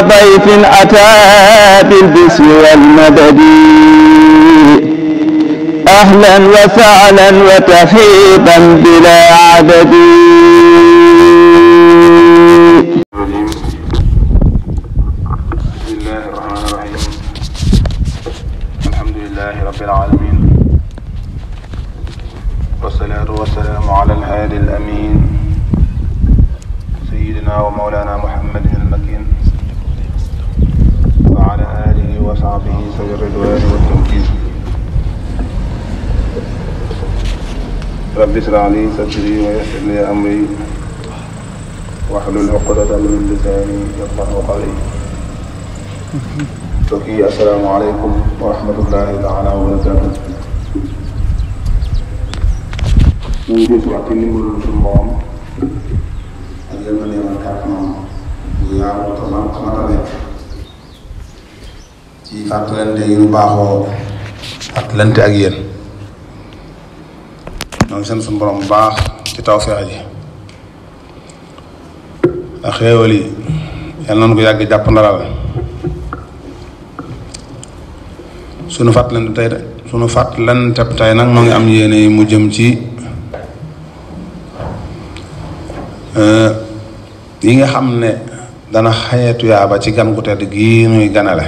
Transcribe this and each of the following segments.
ضيف أتى بالبشر والمدد أهلا وسهلا وترحيبا بلا عدد. بسم الله الرحمن الرحيم. الحمد لله رب العالمين، والصلاة والسلام على الهادي الأمين سيدنا ومولانا محمد المكين وعلى آله وصحبه سوي الرضوان والتمكين. رب اشرح لي صدري ويسر لي أمري واحلل عقدة من لساني يفقهوا قولي. Toki asalaamaaleykum wa rahmatullahi taala wa barakaatu. ñu ngi gis wax ci ndimbalul suñu borom ak yërmande ak kàttanam bu yaatu te matale ci fàttalante yu baaxoo fàttalante ak yéen. ñoo ngi sant suñu borom bu baax ci tawfeex ji ak xéewal yi yal nañu ko yàgg jàpp ndalal. sunu fàttalante tey nag moo ngi am yéene yi mu jëm ci yi nga xam ne dana xañe tuyaaba ci gan gu tedd gii nuy ganale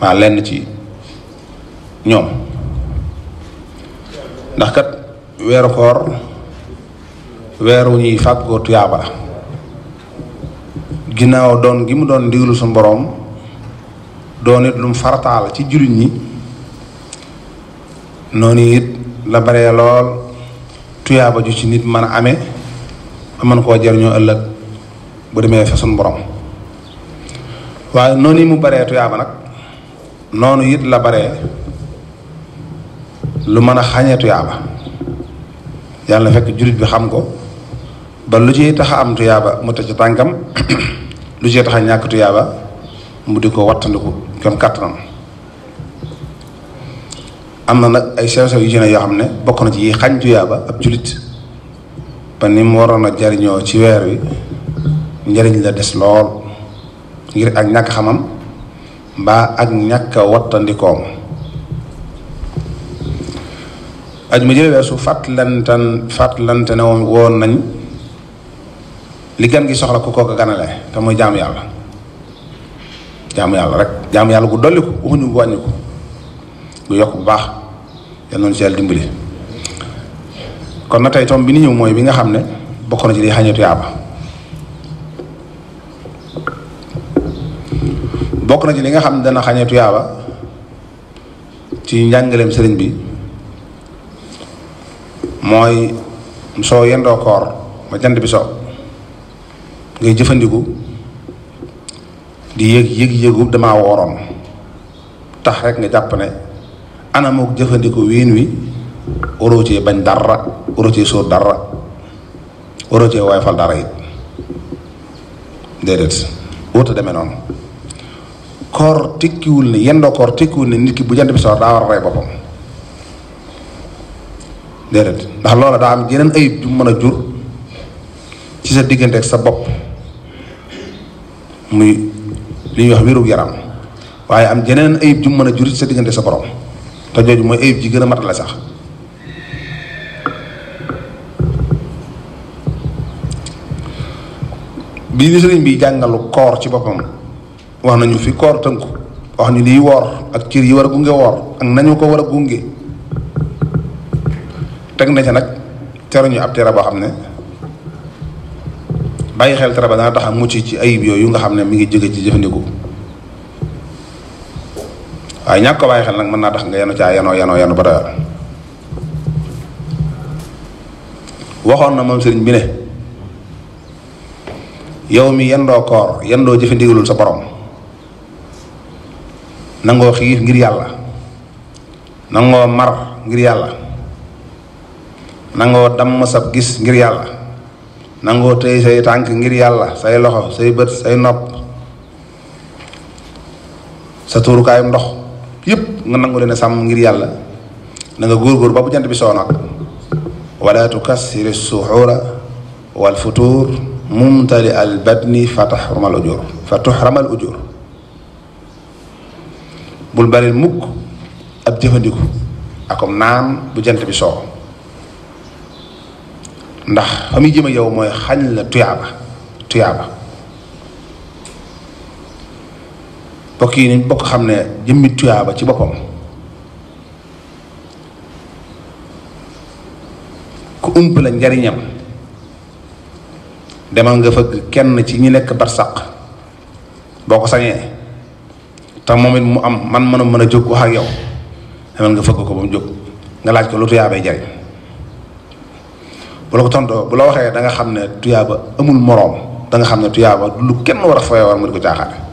maa lenn ci ñoom. ndax kat weeru koor weeru ñuy fàggoo tuyaaba la ginnaaw doon gi mu doon ndigalu suñu boroom doon it lu mu farataal ci jullit ñi, noonu it la baree lool tuyaaba ju ci nit mën a amee ba mën koo jariñoo ëllëg bu demee fa suñu borom. waaye noonu yi mu baree tuyaaba nag noonu it la baree lu mën a xañee tuyaaba. yàlla na fekk jullit bi xam ko ba lu ciy tax a am tuyaaba mu teg ci tànkam lu ciy tax a ñàkk tuyaaba mu di ko wattandiku kon kàttanam. am na nag ay sew-sew yu ci ne yoo xam ne bokk na ci yi xañ tuyaaba ab jullit ba ni mu waroon a jariñoo ci weer wi njariñ la des lool ngir ak ñàkk xamam mbaa ak ñàkk a wattandikoom. aj ma jële weesu fàttalante ne woon nañ li gan gi soxla ku kooka ganale te mooy jaamu yàlla. jaamu yàlla rek jaamu yàlla gu dolli ko waxuñu gu wàññi ko gu yokk bu baax yal noonu si yàlla dimbali. kon na tey tom bi ni ñëw mooy bi nga xam ne bokk na ci di xañe tuyaaba. bokk na ci li nga xam ne dana xañe tuyaaba ci njàngaleem sëriñ bi mooy soo yendoo koor ba jant bi so ngay jëfandiku di yëg-yëgu damaa wooroon tax rek nga jàpp ne anamook jëfandiku wiin wi waroo cee bañ dara waroo cee sóor dara waroo cee woyofal dara it déedéet wóota demee noonu. koor tekkiwul ne yendoo koor tekkiwul ne nit ki bu jant bi so daa war a rey boppam déedéet, ndax loola daa am yeneen ayib ju mën a jur ci sa diggante ak sa bopp muy li ñuy wax wérug yaram, waaye am jeneen ayib ju mën a jur ci sa diggante sa borom te jooju mooy ayib ji gën a matale sax. bii ni sëriñ bi jàngalu koor ci boppam wax nañu fi koor tënku wax ñu liy woor ak cër yi war a gunge woor ak nañu ko war a gunge. teg na ca nag teruñu ab tere boo xam ne bàyyi xel tere ba dana tax a mucc ci ayib yooyu nga xam ne mi ngi jóge ci jëfandiku. waaye ñàkk ko bàyyi xel nag mën naa tax nga yenu caa yenu ba doyal. waxoon na moom sëriñ bi ne yow mi yendoo koor yendoo jëfandikulul sa borom nangoo xiif ngir yàlla, nangoo mar ngir yàlla, nangoo damm sab gis ngir yàlla, nangoo tëy say tànk ngir yàlla, say loxo say bët say nopp sa tuurukaayum ndox yépp nga nangu leen a sàmm ngir yàlla. na nga góorgóor ba bu jant bi soo nag wala tukassiri suxuura wal futuur mumtali al badni fa tuxramal ujur bul bari mukk ab jëfandiku akom naan bu jant bi soo ndax fa muy jëm ak yow mooy xañ la tuyaaba bokk yi ni bokk xam ne jëmmi tuyaaba ci boppam ku ump la njariñam demal nga fëgg kenn ci ñi nekk barsàq boo ko sañee te moom it mu am man mën a jóg wax ak yow demal nga fëgg ko ba mu jóg nga laaj ko lu tuyaabay jariñ bu la ko tontoo bu la waxee da nga xam ne tuyaaba amul moroom da nga xam ne tuyaaba du lu kenn war a fooy war mu di ko caaxaane.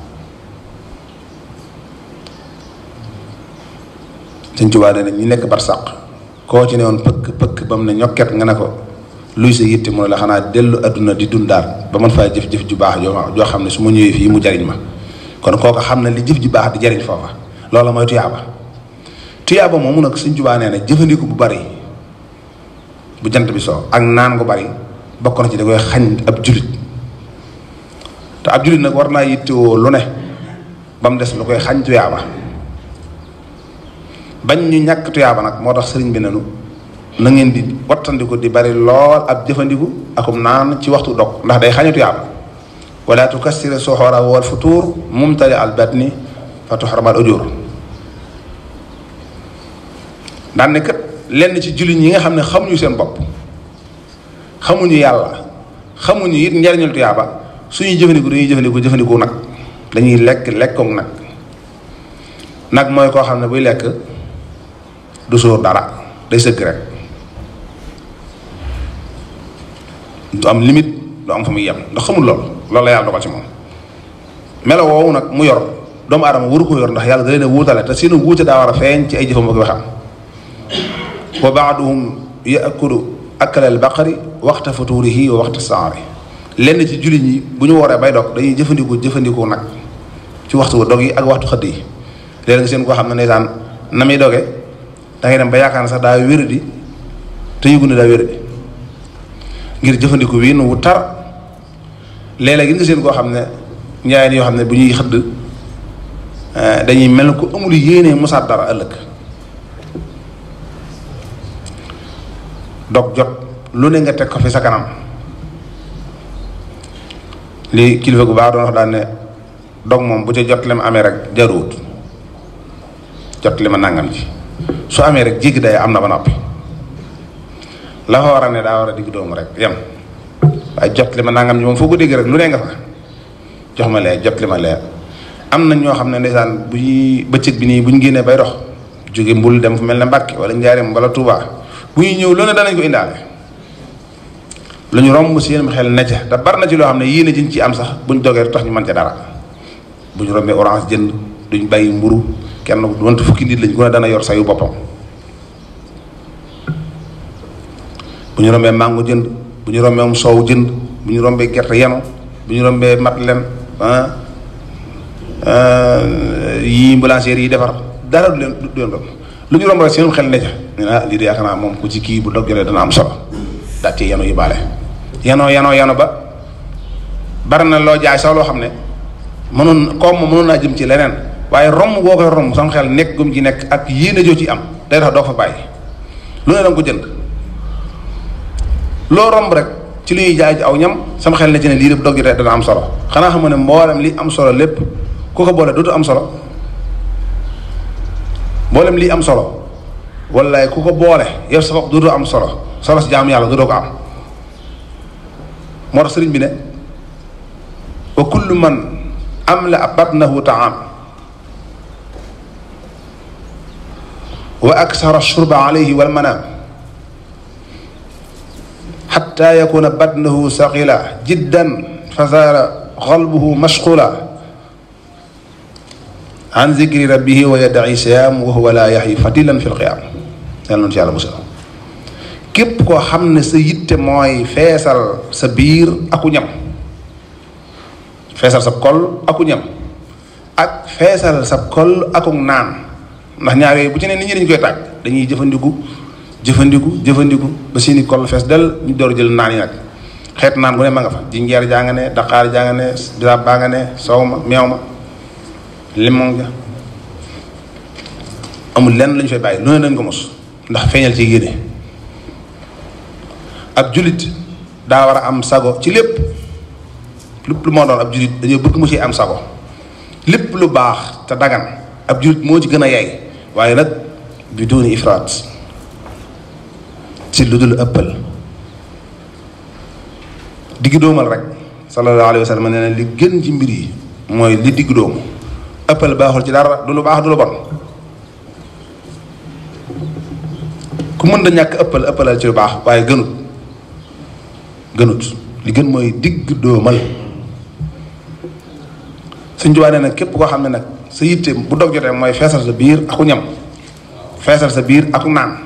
Sëñ Tuubaa nee na ñi nekk barsàq koo ci ne woon pëkk ba mu ne ñokket nga ne ko luy sa yitte mu ne la xanaa dellu adduna di dundaat ba man faa jëf-jëf ju baax joo xam ne su ma ñëwee fii mu jariñ ma kon kooku xam ne li jëf ju baax di jariñ foofa loola mooy tuyaaba moomu nag Sëñ Tuubaa nee na jëfandiku bu bari bu jant bi soo ak naan gu bari bokk na ci da koy xañ ab julit te ab julit nag war naa yittewoo lu ne ba mu des lu koy xañ tuyaaba bañ ñu ñàkk tuyaaba nag moo tax sëriñ bi nenu na ngeen di wattandiku di bari lool ab jëfandiku akum naan ci waxtu dog ndax day xañu tuyaaba wala tukassir suxoora wal futuur mumtali al batni fa tuxramal ujur daan ne kat lenn ci jullit ñi nga xam ne xamuñu seen bopp xamuñu yàlla xamuñu it njariñul tuyaaba suñuy jëfandiku jëfandiku nag dañuy lekkoog nag mooy koo xam ne buy lekk du sóor dara day sëgg rek du am limite du am fa muy yem ndax xamul loolu la yàlla dogal ci moom melo woowu nag mu yor doomu aadama waru ko yor ndax yàlla da leen a wuutale te seenu wuute daa war a feeñ ci ay jëfam ak waxam wa baaduhum yaakulu akala al baqari waxta futurihi wa waxta saari lenn ci jullit ñi bu ñu waree bay dog dañuy jëfandikoo nag ci waxtu dog yi ak waxtu xëdd yi léeg nga seen koo xam ne ndeysaan na muy doge da ngay dem ba yaakaar ne sax daa wéradi te yëgu ne daa wéradi ngir jëfandiku wi nu wu tar léeg-léeg nga seen koo xam ne njaayeen yoo xam ne bu ñuy xëdd dañuy mel ko amul yéene musaat dara ëllëg dog jot lu ne nga teg ko fi sa kanam li kilifa gu baax doon wax daan ne dog moom bu ca jot li ma amee rek jaruwut jot li ma nàngam ci su amee rek jéggi day am na ba noppi la fa war a ne daa war a digg doomu rek yem waaye jot li ma nàngam ci moom foo ko dégg rek lu ne nga fa jox ma lee jot li ma leer am na ñoo xam ne ndeysaan bu ñuy bëccëg bi nii bu ñu génnee bay dox jóge mbul dem fu mel ne Mbàkke wala Njaaréem wala Touba bu ñuy ñëw loolu danañ ko indaale lu ñu romb si yéen xel necc te bari na ci loo xam ne yéen a jën ci am sax buñ dogee du tax ñu mën ca dara bu ñu rombee orange jënd duñ bàyyi mburu kenn wante fukki nit lañ ko ne dana yor sayu boppam bu ñu rombee mango jënd bu ñu rombee soow jënd bu ñu rombee gerte yenu bu ñu rombee mat leen yii boulangerie yi defar dara du leen doon lu ñu romb rek seen xel ne ca ñu ne lii de yaakaar naa moom ku ci kii bu dog jotee dana am solo daal ci yeno yu baale yanoo ba bari na loo jaay sax loo xam ne mënoon naa jëm ci leneen waaye romb boo koy romb sama xel nekk gum ci nekk ak yéene joo ci am day tax doo fa bàyyi lu ne danga ko jënd loo romb rek ci li ñuy jaay ci aw ñam sama xel ne ci ne lii lépp dog jotee dana am solo xanaa xam ne mboolem li am solo lépp ku ko boole dootu am solo mboolem lii am solo wallaay ku ko boole yow sa bopp dootu am solo si jaamu yàlla dootoo ko am moo tax sëriñ bi ne wa kullu man amla batnahu taam wa aksara shurba alayhi wal manaam xatta yakuna batnahu saqila jiddan fa zaara qalbuhu mashqula an zikri rabbihi wa yadda'i siyaam wa huwa laa yaxyi fatilan fi lqiyaam yàlla noonu ci yàlla musal képp koo xam ne sa yitte mooy feesal sa biir aku ñam feesal sa kol aku ñam ak feesal sa kol akuk naan ndax ñaar yooyu bu ci ne nit ñi dañu koy tàgg dañuy jëfandiku ba seeni kol fees del ñu door jël naan yi nag xeet naan gu ne ma nga fa jinjeer jaa nga ne daqaar jaa nga ne bisaab baa nga ne soow ma meew ma limon ja amul lenn lu ñu fay bàyyi lu ne dañ ko mos ndax feeñal ci yéene ab jullit daa war a am sago ci lépp lu moo doon ab jullit dañoo bëgg mu ci am sago lépp lu baax te dagan ab jullit moo ci gën a yey waaye nag bi dooni ifraat ci lu dul ëppal digg doomal rek sallallahu alayhi wa sallam nee na li gën ci mbir yi mooy li digg doomu ëppal baaxul ci dara du lu baax du lu bon ku mën da ñàkk ëppalal ci lu baax waaye gënut li gën mooy digg doomal Sëñ Tuubaa nee na képp koo xam ne nag sa yitte bu dog jotee mooy feesal sa biir aku ñam feesal sa biir aku naan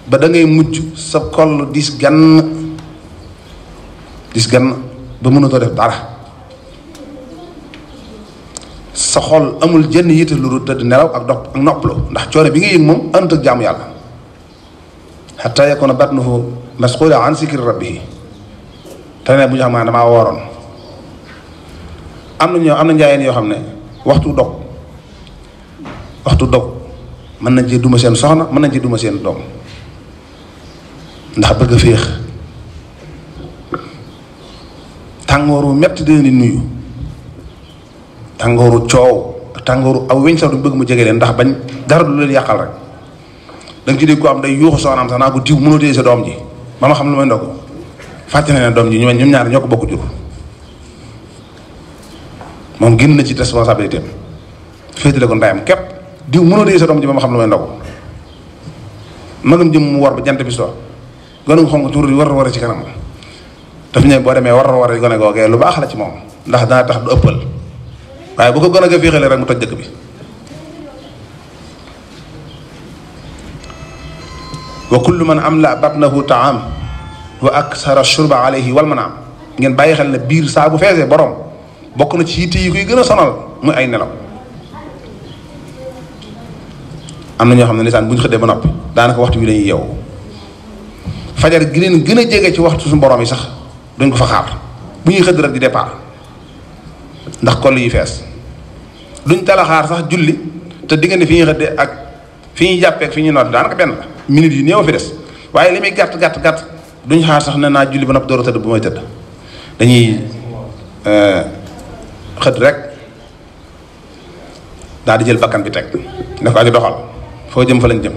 ba da ngay mujj sa koll dis gann ba mënutoo def dara sa xol amul jenn yitte lu tëdd nelaw ak dox ak noppalu ndax coono bi nga yëg moom ànd ak jaamu yàlla xataa yakuna batnuhu masxuula an zikri rabbihi te ne bu ñu xam ne damaa wooroon am na njaayeen yoo xam ne waxtu dog mën nañ ci duma seen soxna mën nañ ci duma seen doom ndax bëgg a féex tàngooru metti dina di nuyu tàngooru coow tàngooru aw weñ sax du bëgg mu jege leen ndax bañ dara du leen yàqal rek da nga ci dégg ko am day yuuxu soxnaam sax naa ko diw mënoo téye sa doom ji ba ma xam lu may ndog fàtte na ne doom ji ñoom ñaar ñoo ko bokk jur moom génn na ci responsabilité am féetale ko ndayam képp diw mënoo téye sa doom ji ba ma xam lu may ndog magam jëm mu war ba jant bi soo gone gu xonk tuur di war ci kanam daf ñëw boo demee war gone googee lu baax la ci moom ndax dana tax du ëppal waaye bu ko gone ga féexalee rek mu toj dëkk bi wa kullu man amla batnahu taam wa aksara shurba alayhi wal manaam ngeen bàyyi xel ne biir saa bu feesee borom bokk na ci yitte yi koy gën a sonal muy ay nelaw am na ñoo xam ne ndeysaan bu ñu xëddee ba noppi daanaka waxtu bi dañuy yeewu fajar gi leen gën a jege ci waxtu suñu borom yi sax duñ ko fa xaar bu ñuy xëdd rek di départ ndax koll yi fees duñ tala xaar sax julli te diggante fi ñuy xëddee ak fi ñuy jàppee ak fi ñuy noot daanaka benn la minutes yi néew fi des waaye li muy gàtt duñ xaar sax ne naa julli ba noppi door a tëdd bu may tëdd dañuy xëdd rek daal di jël bakkan bi teg ne ko aji doxal foo jëm fa lañ jëm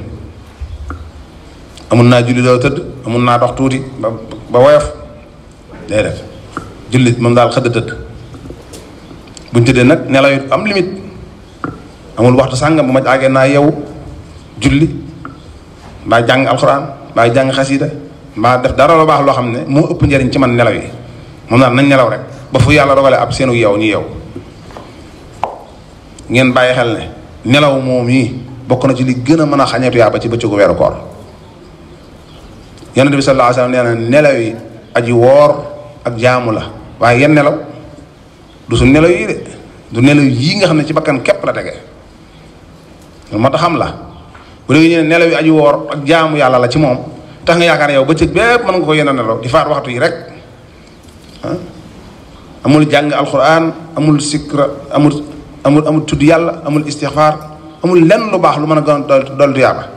amul naa julli door a tëdd amul naa dox tuuti ba woyof déedéet julli moom daal xëdd tëdd buñ tëddee nag nelaw yi am limite amul waxtu sàngam bu ma àggee naa yeewu julli mbaa jàng alxuraan mbaa jàng xasiida mbaa def dara lu baax loo xam ne moo ëpp njëriñ ci man nelaw yi moom daal nañ nelaw rek ba fu yàlla dogale ab seenu yeew ñu yeew ngeen bàyyi xel ne nelaw moom yi bokk na ci li gën a mën a xañeetu yaa ba ci bëccëgu weeru koor yonent bi sallallahu alayhi wa sallam nee na nelaw yi aji woor ak jaamu la waaye yenn nelaw du su nelaw yi de du nelaw yii nga xam ne ci bakkan képp la tege loolu moo tax xam la bu léegi ñu ne nelaw yi aji woor ak jaamu yàlla la ci moom tax nga yaakaar ne yow bëccëg bépp mën nga ko yenn nelaw di faat waxtu yi rek amul jàng alquran amul sikra amul tudd yàlla amul istixfaar amul lenn lu baax lu mën a gën a dool du yàlla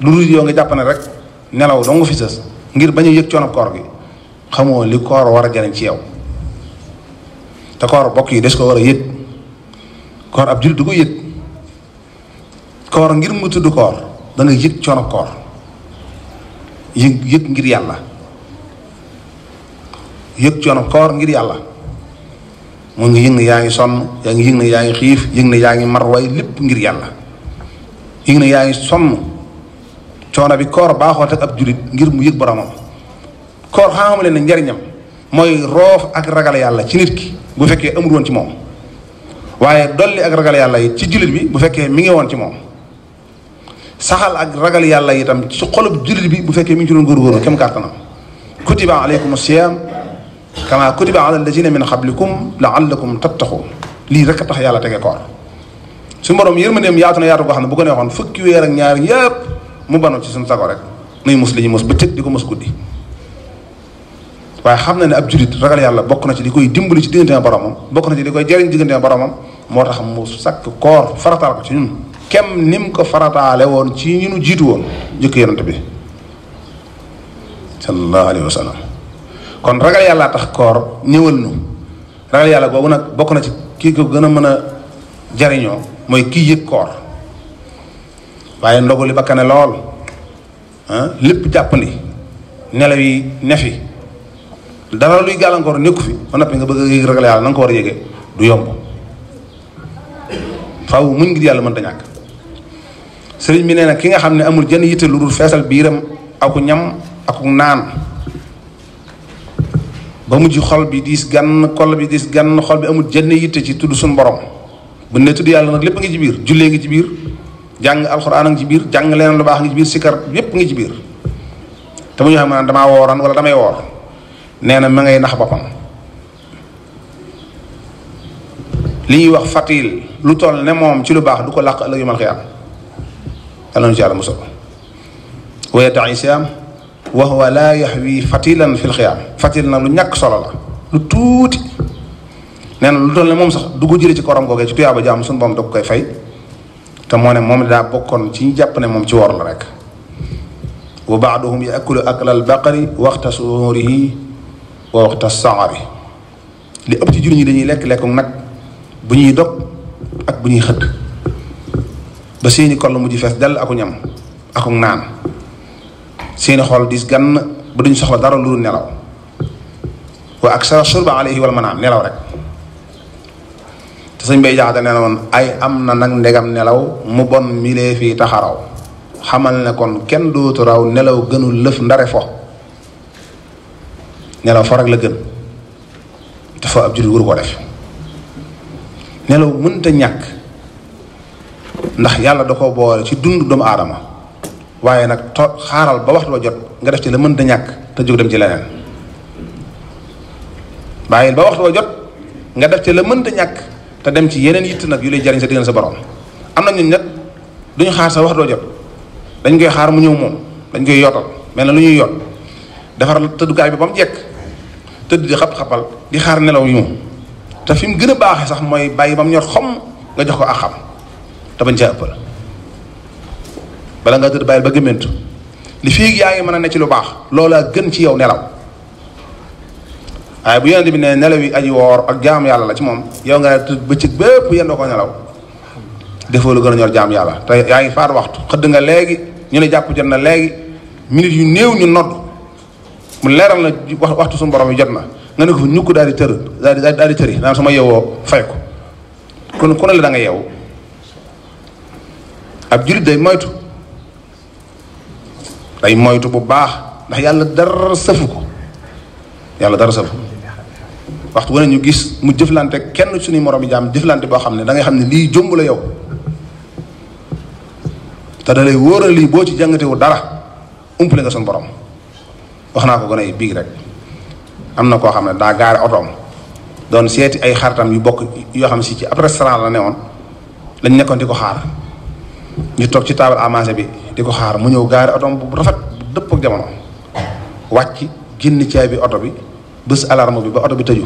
lu dul yow nga jàpp ne rek nelaw doo nga fi sës ngir bañ a yëg coono koor gi xamoo li koor war a jariñ ci yow te koor bokk yi des ko war a yëg koor ab jullit du ko yëg koor ngir mu tudd koor da nga yëg coono koor yëg ngir yàlla yëg coono koor ngir yàlla moo ngi yëg ne yaa ngi sonn yaa ngi yëg ne yaa ngi xiif yëg ne yaa ngi mar waaye lépp ngir yàlla yëg ne yaa ngi sonn coono bi koor baaxoo teg ab jullit ngir mu yëg boromam koor xam leen ne njariñam mooy roof ak ragal yàlla ci nit ki bu fekkee amul woon ci moom waaye dolli ak ragal yàlla yi ci jullit bi bu fekkee mi ngi woon ci moom saxal ak ragal yàlla itam ci xolub jullit bi bu fekkee mi ngi ci doon góorgóorlu kem kàttanam kutiba alaykum siyam kama kutiba ala alladina min qablikum laallakum tattaqun lii rek a tax yàlla tege koor suñu borom yërmandeem yaatu na yaatu goo xam ne bu ko neexoon fukki weer ak ñaar yëpp mu banu ci suñu sago rek nuy mus li ñu mus bëccëg di ko mus guddi waaye xam na ne ab julit ragal yàlla bokk na ci li koy dimbali ci diggante boromam, bokk na ci li koy jëriñ diggante boromam, moo tax mu sakk koor farataal ko ci ñun kem nim ko farataale woon ci ñu nu jiitu woon jëkk yonent bi sallallahu alayhi wa sallam. kon ragal yàlla tax koor ñëwal nu ragal yàlla boobu nag bokk na ci kii ko gën a mën a jariñoo mooy kii yëg koor waaye ndogu li bakkane lool lépp jàppandi nelaw yi nefi dara luy gàllankoor nekku fi ba noppi nga bëgg a yëg ragal yàlla na nga ko war a yëgee du yomb faaw muñ ngir yàlla mënta ñàkk. sëriñ bi nee na ki nga xam ne amul jën yitte lu dul feesal biiram aku ñam aku naan ba mujj xol bi diis gann xol bi diis gann xol bi amul jën yitte ci tudd suñu borom bu ne tudd yàlla nag lépp ngi ci biir jullee ngi ci biir jàng alxuraan ngi ci biir jàng leneen lu baax ngi ci biir sikar yépp ngi ci biir te bu ñu xam ne damaa wooran wala damay woor nee na ma ngay nax boppam. li ñuy wax fatil lu toll ne moom ci lu baax du ko làq ëllëg yawmal qiyaam yàlla na ci yàlla musal wa yada'i siyaam wa huwa laa yaxwi fatilan fil xiyaam fatil na lu ñàkk solo la lu tuuti nee na lu toll ne moom sax du ko jëlee ci koram googee ci tuyaaba jaam suñu boom da ko koy fay te moo ne moom daa bokkoon ci ñu jàpp ne moom ci woor la rek. wa baaduhum yaakulu akla al baqari waxta suurihi wa waxta saari li ëpp ci jur ñi dañuy lekk nag bu ñuy dog ak bu ñuy xëdd ba seeni koll mujj fees dell aku ñam aku naan seeni xol dis gann ba duñ soxla dara lu nelaw wa aksara shurba alayhi wal manaam nelaw rek te sëñ bay jaxate nee na woon ay am na nag ndegam nelaw mu bon milee fii taxaraw xamal ne kon kenn dootu raw nelaw gënul lëf ndare fo nelaw fo rek la gën te fo ab jullit wuru ko def nelaw mënta ñàkk ndax yàlla da ko boole ci dund doomu aadama waaye nag xaaral ba waxtu ba jot nga def ci la mënta ñàkk te jóg dem ci leneen bàyyil ba waxtu ba jot nga def ci la mënta ñàkk te dem ci yeneen yitt nag yu lay jariñ sa diggante sa borom. am na ñun nag duñu xaar sa waxtu ba jot dañ koy xaar mu ñëw moom dañ koy yootal mel na lu ñuy yoot defar tëddukaay bi ba mu jekk tëdd di xap-xapal di xaar nelaw yu te fi mu gën a baaxee sax mooy bàyyi ba mu ñor xom nga jox ko ak xam te bañ caa ëppal bala nga tëdd bàyyil ba gëmmentu li fii yaa ngi mën a ne ci lu baax loolaa gën ci yow nelaw waaye bu yonent bi ne nelaw yi aji woor ak jaam yàlla la ci moom yow nga tëdd bëccëg bépp yendoo ko nelaw defoo lu gën a ñor jaam yàlla te yaa ngi faat waxtu xëdd nga léegi ñu ne jàpp jot na léegi minute yu néew ñu nodd mu leeral na waxtu suñu borom yi jot na nga ne ko fa ñukk daal di tër daal di tëri naan sama yewoo fay ko kon ku ne la da nga yeewu ab jullit day moytu bu baax ndax yàlla dara sëfu ko yàlla dara sëfu waxtu wane ñu gis mu jëflante kenn suñuy morom yi jaam jëflante boo xam ne da ngay xam ne lii jomb la yow te da lay wóoral lii boo ci jàngatewu dara umpale nga suñu borom wax naa ko gën a biig rek am na koo xam ne daa gaare otoom doon seeti ay xaritam yu bokk yoo xam si ci ab restaurant la ne woon lañ nekkoon di ko xaar ñu toog ci table à manger bi di ko xaar mu ñëw gaare otoom bu rafet bu dëpp ak jamono wàcc génn caabi oto bi bés alarme bi ba oto bi tëju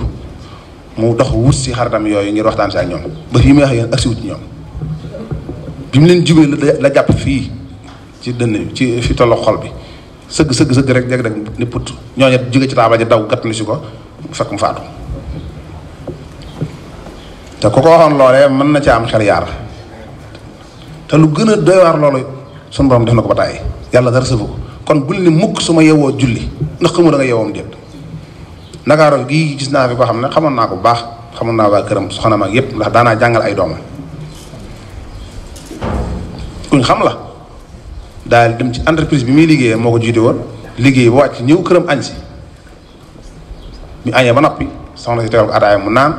mu dox wut si xaritam yooyu ngir waxtaan si ak ñoom ba fii muy wax yéen ak si wut ci ñoom bi mu leen jubee la jàpp fii ci dënn ci fi tollo xol bi sëgg rek jeg rek ni put ñooñu jóge ci taabal ji daw gattali si ko fekk mu faatu te ku ko waxoon loolee mën na ca am xel yaar te lu gën a doy waar loolu sunu borom def na ko ba tàyyi yàlla dara sëfu ko kon bul ni mukk su ma yewoo julli ndax xamu da nga yewoom déet Ndakaaru gii gis naa fi koo xam ne xamoon naa ko bu baax xamoon naa waa këram soxna mag yépp ndax daanaa jàngal ay doomam kuñ xam la daal dem ci entreprise bi muy liggéeyee moo ko jiite woon liggéey ba wàcc ñëw këram añ si ñu añee ba noppi soxna si tegal ko ataaya mu naan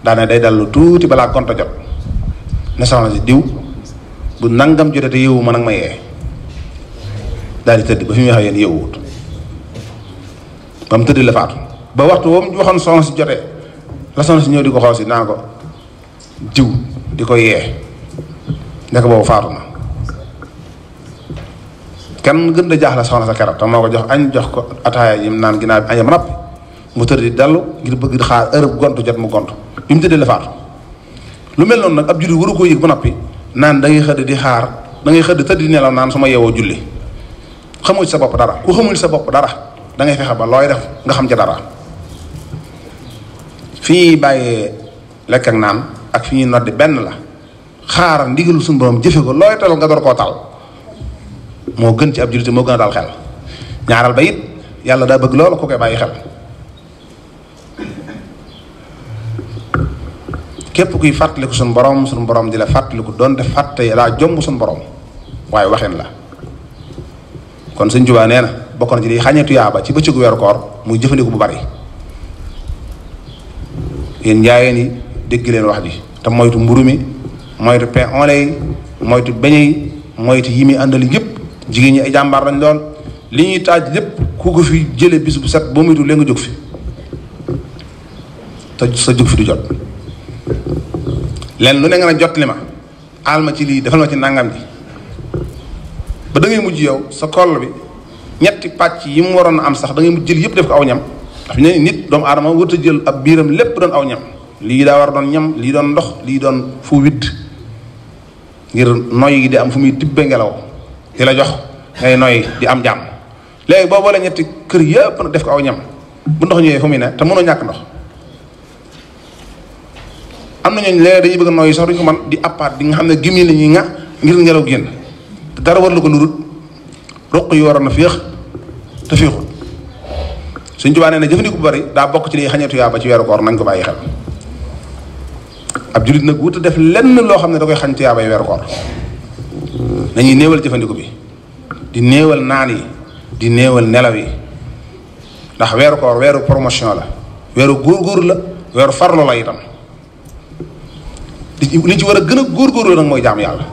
daane day dallu tuuti balaa gonta jot ne soxna si diw bu nangam jotee te yeewu ma nag ma yee daal di tëdd ba fi muy wax yéen yeewuwut ba mu tëdd la faatu ba waxtu woo mu waxoon soxna si jotee la soxna si ñëw di ko xool si naa ko diw di ko yee nekk boobu faatu na kenn gën da jaaxle soxna sa keroog te moo ko jox añ jox ko ataaya yi mu naan ginnaaw bi añee ba noppi mu tëdd di dallu ngir bëgg di xaar heure gontu jot mu gontu bi mu tëddee la faatu. lu mel noonu nag ab jullit waru koo yëg ba noppi naan da ngay xëdd di xaar da ngay xëdd tëdd di nelaw naan su ma yeewoo julli. xamoo ci sa bopp dara ku xamul sa bopp dara da ngay fexe ba looy def nga xam ca dara. fi ñuy bàyyee lekk ak naan ak fi ñuy noddi benn la xaaral ndigalu suñu borom jëfe ko looy tal nga door koo tal moo gën ci ab jullit moo gën a dal xel. ñaaral ba it yàlla daa bëgg loolu ku koy bàyyi xel. képp kuy fàttaliku suñu borom di la fàttaliku doon def fàtte daa jomb suñu borom waaye waxin la. kon Sëñ Tuubaa nee na bokk na ci liy xàññee tuyaaba ci bëccëgu weeru koor muy jëfandiku bu bari. yéen njaayeen yi dégg leen wax ji te moytu mburu mi moytu pain au lait yi moytu beñe yi moytu yi muy àndal yëpp jigéen ñi ay jàmbaar lañ doon li ñuy taaj lépp ku ko fi jële bis bu set boo moytu lee nga jóg fi te sa jóg fi du jot. leen lu ne nga ne jot li ma aal ma ci lii defal ma ci nàngam ji ba da ngay mujj yow sa koll bi ñetti pàcc yi mu waroon a am sax da ngay mujj jël yëpp def ko aw ñam ndax ne nit doomu aadama warut a jël ab biiram lépp doon aw ñam lii daa war doon ñam lii doon ndox lii doon fu widd ngir noy gi di am fu muy tibbe ngelaw di la jox ngay noy di am jàmm. léegi boo boole ñetti kër yëpp nag def ko aw ñam bu ndox ñëwee fu muy ne te mënoo ñàkk ndox. am na ñooñu léegi dañuy bëgg a noyyi sax duñ ko man di appaat di nga xam ne gémmiñ la ñuy ŋa ngir ngelaw génn te dara war la ko lurut roq yi waroon na féex te féexul. Sëñ Tuubaa nee na jëfandiku bu bari daa bokk ci liy xañee tuyaaba ci weeru koor nañ ko bàyyi xel. ab jullit nag wut a def lenn loo xam ne da koy xañ tuyaaba yi weeru koor dañuy néewal jëfandiku bi di néewal naan yi di néewal nelaw yi ndax weeru koor weeru promotion la weeru góorgóor la weeru farlo la itam. li ci war a gën a góorgóorlu nag mooy jaam yàlla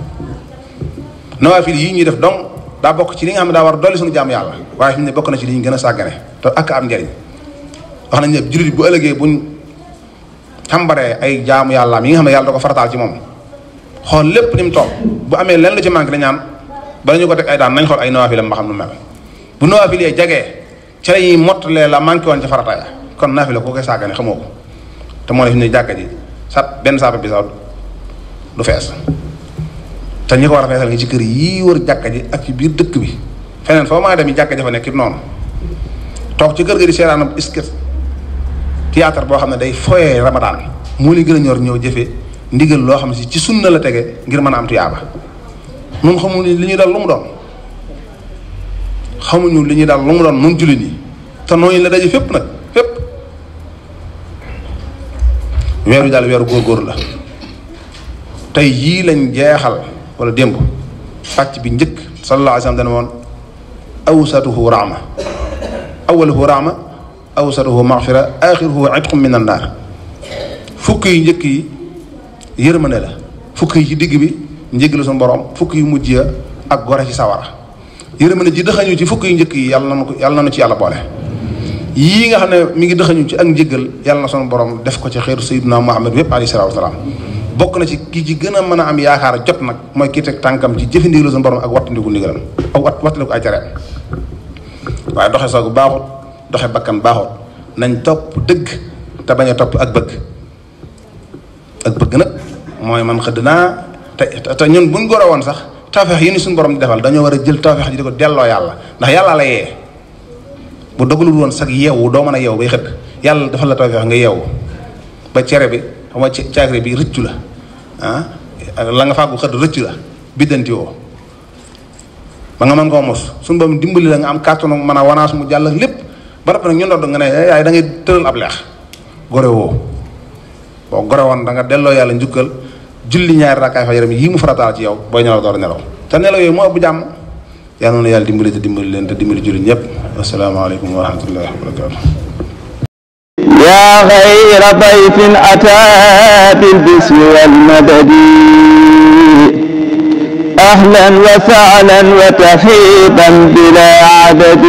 nawaafil yi ñuy def donc daa bokk ci li nga xam ne daa war a dolli suñu jaam yàlla waaye fi mu ne bokk na ci li ñu gën a sàggane te ak am njariñ wax nañ ne jullit bu ëllëgee buñ xambaree ay jaamu yàllaam yi nga xam ne yàlla da ko farataal ci moom xool lépp ni mu toll bu amee lenn lu ci manqué dañaan bala ñu ko teg ay daan nañ xool ay nawaafilam ba xam nu mel bu nawaafil yee jagee ci la ñuy mottalee la manqué woon ci farata ya kon naafila koo koy sàggane xamoo ko te moo ne fi mu ne jàkka ji benn saapa bi sax du fees te ñi ko war a feesal ngi ci kër yii wër jàkka ji ak ci biir dëkk bi feneen foo maa dem yi jàkka ji fa nekk it noonu toog ci kër ga di seeraanam sketch théâtre boo xam ne day foyee ramadaan moo li gën a ñor ñëw jëfe ndigal loo xam ne si ci sunna la tege ngir mën a am tuyaaba nun xamuñu li ñuy dal lu mu doon xamuñu li ñuy dal lu mu doon nun jullit yi te noonu la daje fépp nag fépp weeru daal weeru góor la tey yii lañ jeexal wala démb pàcc bi njëkk sallallahu alayhi wa sallam dana woon awsatuhu rahma awaluhu rahma awsatuhu maghfira axiruhu itqum min an-naar fukk yi njëkk yi yërmande la fukk yi ci digg bi njéggalu suñu borom fukk yu mujj ya ak gore ci sawara yërmande ji dëxañu ci fukk yu njëkk yi yàlla na nu ci yàlla boole yii nga xam ne mi ngi dëxañu ci ak njéggal yàlla na suñu borom def ko ci xeetu sayyidina Muhammad yépp alayhi salaatu wa salaam bokk na ci kii ci gën a mën a am yaakaar jot nag mooy kii teg tànkam ci jëfe ndigalu suñu borom ak wattandiku ndigalam ak wattandiku ay tereem waaye doxe soogu baaxut doxe bakkan baaxut nañ topp dëgg te bañ a topp ak bëgg nag mooy man xëdd naa te ñun buñ góor a woon sax tawfeex yi ni suñu borom di defal dañoo war a jël tawfeex ji di ko delloo yàlla ndax yàlla la yee bu dogalul woon sax yeewu doo mën a yeewu bay xëdd yàlla defal la tawfeex nga yeewu ba cere bi xam nga caagre bi rëccu la la nga fàggu xëdd rëccu la biddanti woo ba nga mën koo mos suñu borom dimbali la nga am kàttanu mën a wanaas mu jàll lépp ba noppi nag ñu ndodd nga ne yaay da ngay tëral ab leex gore woo boo gore woon da nga delloo yàlla njukkal julli ñaari rakkaay fa yaram yii mu farataal ci yow booy nelaw door a nelaw te nelaw yooyu moo ëpp jàmm yàlla na yàlla dimbali te dimbali leen te dimbali julli ñëpp asalaamaaleykum wa rahmatullahi wa barakatu يا غير ضيف أتى بالبسم والمدد أهلا وسهلا وترحيبا بلا عدد